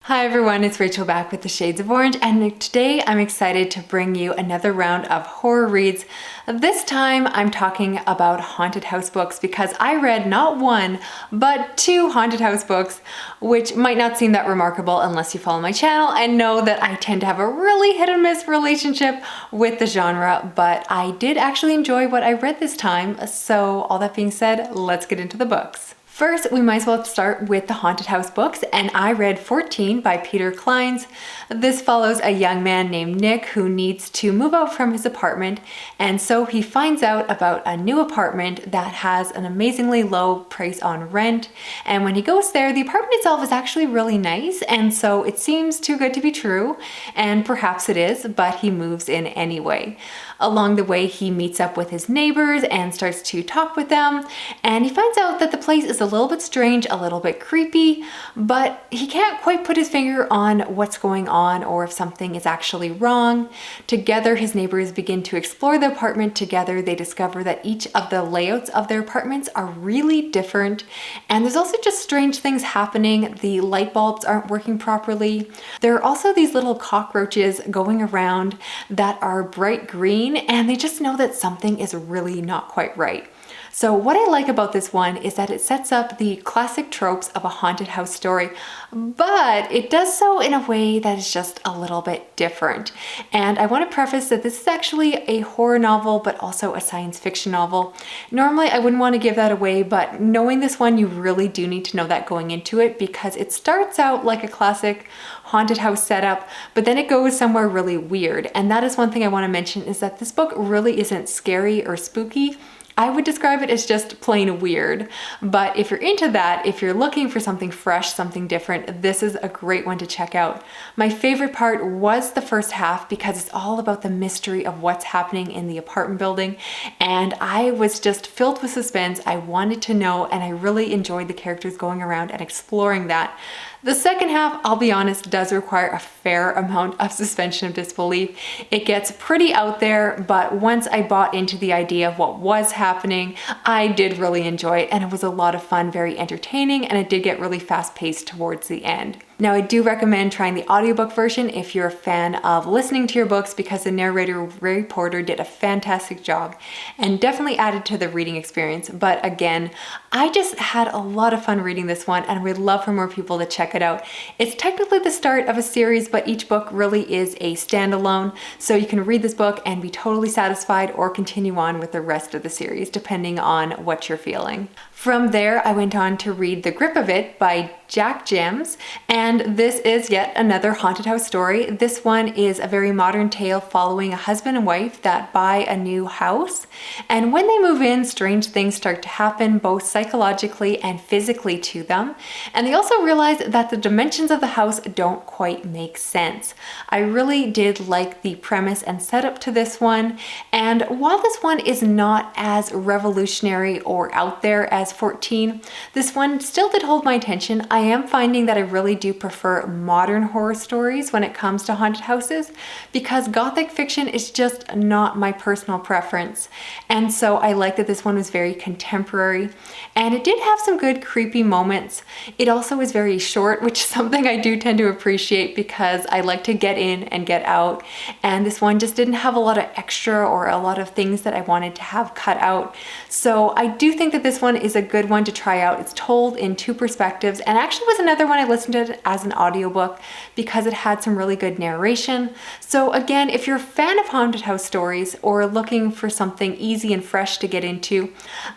Hi everyone, it's Rachel back with the Shades of Orange, and today I'm excited to bring you another round of horror reads. This time I'm talking about haunted house books because I read not one, but two haunted house books, which might not seem that remarkable unless you follow my channel and know that I tend to have a really hit and miss relationship with the genre, but I did actually enjoy what I read this time. So all that being said, let's get into the books. First, we might as well start with the haunted house books, and I read 14 by Peter Clines. This follows a young man named Nick who needs to move out from his apartment, and so he finds out about a new apartment that has an amazingly low price on rent. And when he goes there, the apartment itself is actually really nice, and so it seems too good to be true, and perhaps it is, but he moves in anyway. Along the way, he meets up with his neighbors and starts to talk with them, and he finds out that the place is a little bit strange, a little bit creepy, but he can't quite put his finger on what's going on or if something is actually wrong. Together, his neighbors begin to explore the apartment together. They discover that each of the layouts of their apartments are really different, and there's also just strange things happening. The light bulbs aren't working properly. There are also these little cockroaches going around that are bright green, and they just know that something is really not quite right. So what I like about this one is that it sets up the classic tropes of a haunted house story, but it does so in a way that is just a little bit different. And I want to preface that this is actually a horror novel, but also a science fiction novel. Normally I wouldn't want to give that away, but knowing this one, you really do need to know that going into it, because it starts out like a classic haunted house setup, but then it goes somewhere really weird. And that is one thing I want to mention, is that this book really isn't scary or spooky. I would describe it as just plain weird. But if you're into that, if you're looking for something fresh, something different, this is a great one to check out. My favorite part was the first half because it's all about the mystery of what's happening in the apartment building. And I was just filled with suspense. I wanted to know, and I really enjoyed the characters going around and exploring that. The second half, I'll be honest, does require a fair amount of suspension of disbelief. It gets pretty out there, but once I bought into the idea of what was happening, I did really enjoy it, and it was a lot of fun, very entertaining, and it did get really fast-paced towards the end. Now, I do recommend trying the audiobook version if you're a fan of listening to your books, because the narrator, Ray Porter, did a fantastic job and definitely added to the reading experience. But again, I just had a lot of fun reading this one, and we'd love for more people to check it out. It's technically the start of a series, but each book really is a standalone, so you can read this book and be totally satisfied or continue on with the rest of the series, depending on what you're feeling. From there, I went on to read The Grip of It by Jac Jemc, and this is yet another haunted house story. This one is a very modern tale following a husband and wife that buy a new house, and when they move in, strange things start to happen, both psychologically and physically to them, and they also realize that the dimensions of the house don't quite make sense. I really did like the premise and setup to this one, and while this one is not as revolutionary or out there as 14, this one still did hold my attention. I am finding that I really do prefer modern horror stories when it comes to haunted houses, because gothic fiction is just not my personal preference. And so I like that this one was very contemporary, and it did have some good creepy moments. It also was very short, which is something I do tend to appreciate because I like to get in and get out, and this one just didn't have a lot of extra or a lot of things that I wanted to have cut out. So I do think that this one is a good one to try out. It's told in two perspectives, and actually was another one I listened to it as an audiobook because it had some really good narration. So again, if you're a fan of haunted house stories or looking for something easy and fresh to get into,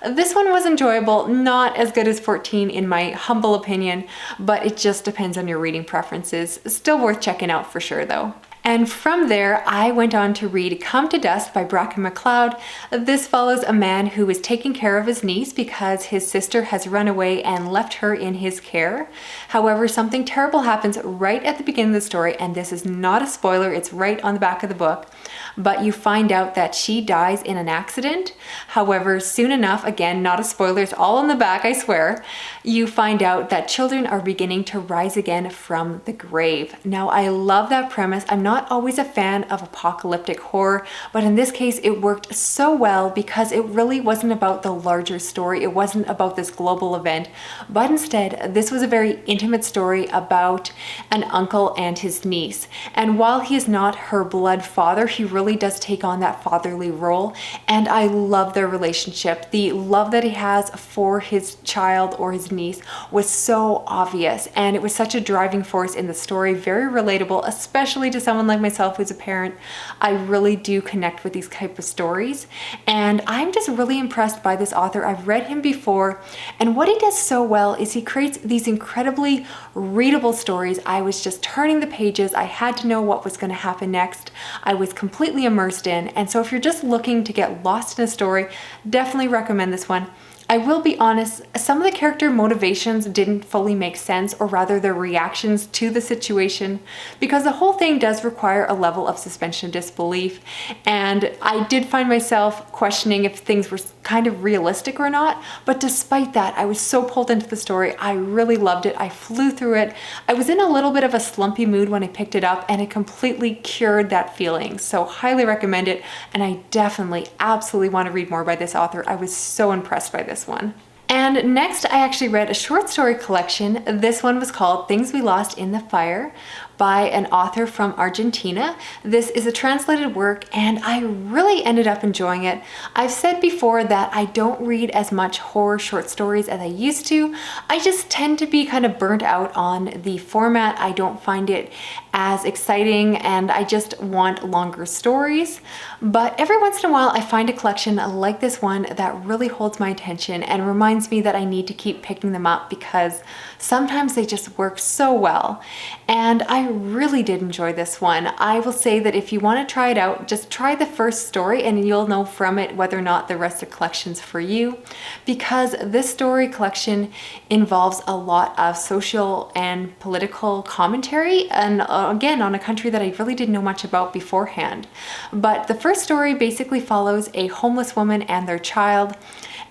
this one was enjoyable. Not as good as 14 in my humble opinion, but it just depends on your reading preferences. Still worth checking out for sure though. And from there, I went on to read Come to Dusk by Bracken MacLeod. This follows a man who is taking care of his niece because his sister has run away and left her in his care. However, something terrible happens right at the beginning of the story, and this is not a spoiler, it's right on the back of the book. But you find out that she dies in an accident. However, soon enough, again, not a spoiler, it's all on the back, I swear, you find out that children are beginning to rise again from the grave. Now, I love that premise. I'm not not always a fan of apocalyptic horror, but in this case it worked so well because it really wasn't about the larger story. It wasn't about this global event, but instead this was a very intimate story about an uncle and his niece. And while he is not her blood father, he really does take on that fatherly role, and I love their relationship. The love that he has for his child or his niece was so obvious, and it was such a driving force in the story, very relatable, especially to someone like myself who's a parent. I really do connect with these type of stories, and I'm just really impressed by this author. I've read him before, and what he does so well is he creates these incredibly readable stories. I was just turning the pages. I had to know what was going to happen next. I was completely immersed in, and so if you're just looking to get lost in a story, definitely recommend this one. I will be honest, some of the character motivations didn't fully make sense, or rather their reactions to the situation, because the whole thing does require a level of suspension of disbelief, and I did find myself questioning if things were kind of realistic or not. But despite that, I was so pulled into the story. I really loved it. I flew through it. I was in a little bit of a slumpy mood when I picked it up, and it completely cured that feeling. So highly recommend it, and I definitely, absolutely want to read more by this author. I was so impressed by this one. And next, I actually read a short story collection. This one was called Things We Lost in the Fire by an author from Argentina. This is a translated work, and I really ended up enjoying it. I've said before that I don't read as much horror short stories as I used to. I just tend to be kind of burnt out on the format. I don't find it as exciting, and I just want longer stories. But every once in a while I find a collection like this one that really holds my attention and reminds me that I need to keep picking them up, because sometimes they just work so well. And I really did enjoy this one. I will say that if you want to try it out, just try the first story and you'll know from it whether or not the rest of the collection's for you, because this story collection involves a lot of social and political commentary, and again, on a country that I really didn't know much about beforehand. But the first story basically follows a homeless woman and their child.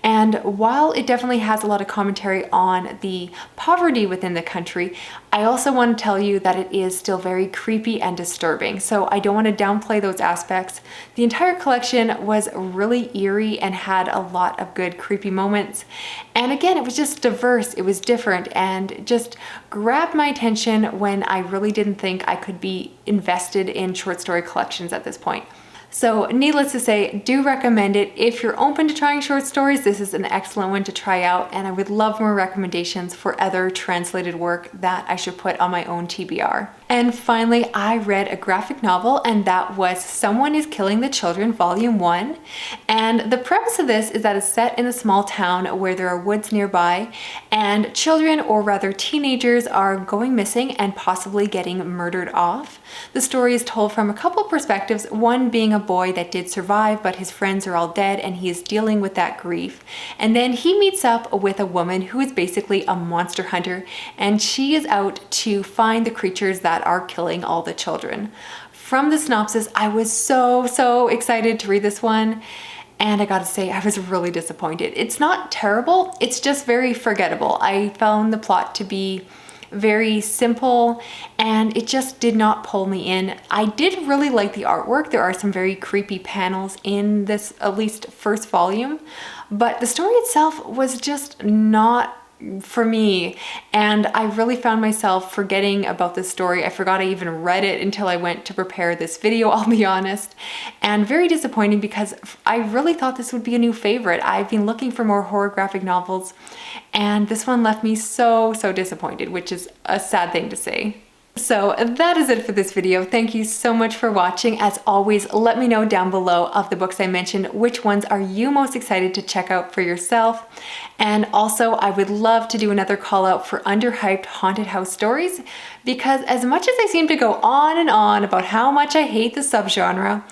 And while it definitely has a lot of commentary on the poverty within the country, I also want to tell you that it is still very creepy and disturbing. So I don't want to downplay those aspects. The entire collection was really eerie and had a lot of good creepy moments. And again, it was just diverse, it was different, and just grabbed my attention when I really didn't think I could be invested in short story collections at this point. So needless to say, do recommend it. If you're open to trying short stories, this is an excellent one to try out, and I would love more recommendations for other translated work that I should put on my own TBR. And finally, I read a graphic novel, and that was Someone is Killing the Children, Volume 1. And the premise of this is that it's set in a small town where there are woods nearby, and children, or rather teenagers, are going missing and possibly getting murdered off. The story is told from a couple perspectives, one being a boy that did survive, but his friends are all dead and he is dealing with that grief. And then he meets up with a woman who is basically a monster hunter, and she is out to find the creatures that are killing all the children. From the synopsis, I was so excited to read this one, and I gotta say, I was really disappointed. It's not terrible, it's just very forgettable. I found the plot to be very simple, and it just did not pull me in. I did really like the artwork. There are some very creepy panels in this, at least first volume, but the story itself was just not for me, and I really found myself forgetting about this story. I forgot I even read it until I went to prepare this video, I'll be honest, and very disappointing because I really thought this would be a new favorite. I've been looking for more horror graphic novels, and this one left me so disappointed, which is a sad thing to say. So that is it for this video. Thank you so much for watching. As always, let me know down below of the books I mentioned, which ones are you most excited to check out for yourself. And also, I would love to do another call out for underhyped haunted house stories, because as much as I seem to go on and on about how much I hate the subgenre,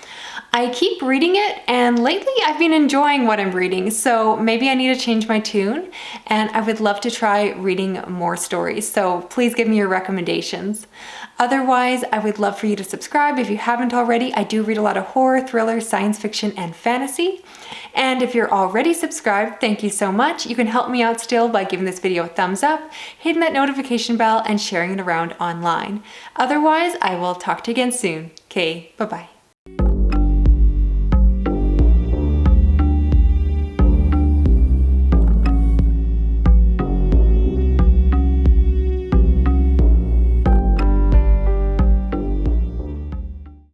I keep reading it, and lately I've been enjoying what I'm reading, so maybe I need to change my tune, and I would love to try reading more stories, so please give me your recommendations. Otherwise, I would love for you to subscribe if you haven't already. I do read a lot of horror, thriller, science fiction, and fantasy. And if you're already subscribed, thank you so much. You can help me out still by giving this video a thumbs up, hitting that notification bell, and sharing it around online. Otherwise, I will talk to you again soon. Okay, bye-bye.